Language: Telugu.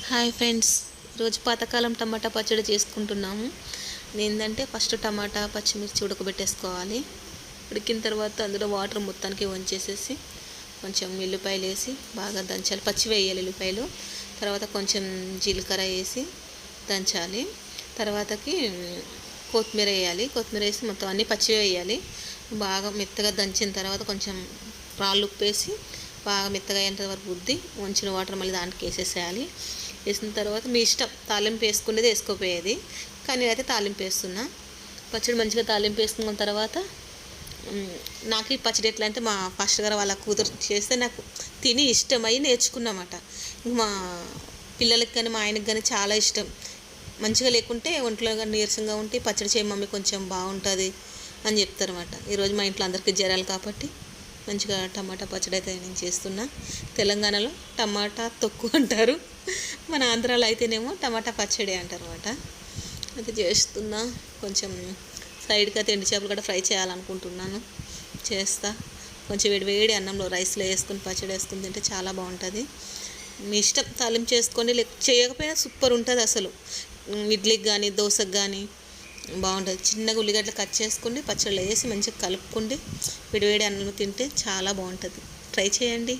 హాయ్ ఫ్రెండ్స్, ఈరోజు పాతకాలం టమాటా పచ్చడి చేసుకుంటున్నాము. ఏంటంటే ఫస్ట్ టమాటా పచ్చిమిర్చి ఉడకబెట్టేసుకోవాలి. ఉడికిన తర్వాత అందులో వాటర్ మొత్తానికి వంచేసేసి కొంచెం ఎల్లిపాయలు వేసి బాగా దంచాలి. పచ్చి వేయాలి ఎల్లిపాయలు. తర్వాత కొంచెం జీలకర్ర వేసి దంచాలి. తర్వాతకి కొత్తిమీర వేయాలి. కొత్తిమీర వేసి మొత్తం అన్నీ పచ్చి వేయాలి. బాగా మెత్తగా దంచిన తర్వాత కొంచెం రాళ్ళు ఉప్పు వేసి బాగా మెత్తగా అయ్యేంత వరకు బుద్ది వంచిన వాటర్ మళ్ళీ దాంట్లోకి వేసేసేయాలి. వేసిన తర్వాత మీ ఇష్టం, తాలింపు వేసుకునేది వేసుకోపోయేది, కానీ నేనైతే తాలింపు వేస్తున్నా. పచ్చడి మంచిగా తాలింపు వేసుకున్న తర్వాత నాకు ఈ పచ్చడి ఎట్లా అంటే మా ఫాస్ట్ గారు వాళ్ళ కూతురు చేస్తే నాకు తిని ఇష్టమై నేర్చుకున్నమాట. మా పిల్లలకి కానీ మా ఆయనకి కానీ చాలా ఇష్టం. మంచిగా లేకుంటే ఒంట్లో కానీ నీరసంగా ఉంటే పచ్చడి చేయ మమ్మీ కొంచెం బాగుంటుంది అని చెప్తారన్నమాట. ఈరోజు మా ఇంట్లో అందరికీ జ్వరాలు కాబట్టి మంచిగా టమాటా పచ్చడి అయితే నేను చేస్తున్నా. తెలంగాణలో టమాటా తొక్కు అంటారు, మన ఆంధ్రాలో అయితేనేమో టమాటా పచ్చడి అంటారు అన్నమాట. అయితే చేస్తున్నా. కొంచెం సైడ్కి అయితే ఎండు చేపలు కూడా ఫ్రై చేయాలనుకుంటున్నాను. చేస్తా. కొంచెం వేడి అన్నంలో రైస్లో వేసుకొని పచ్చడి వేసుకుని తింటే చాలా బాగుంటుంది. మీ ఇష్టం, తాలింపు చేసుకొని చేయకపోయినా సూపర్ ఉంటుంది అసలు. ఇడ్లీకి కానీ దోశకు కానీ బాగుంటుంది. చిన్నగా ఉల్లిగడ్డలు కట్ చేసుకుని పచ్చళ్ళు వేసి మంచిగా కలుపుకుండి వేడి అన్నం తింటే చాలా బాగుంటుంది. ట్రై చేయండి.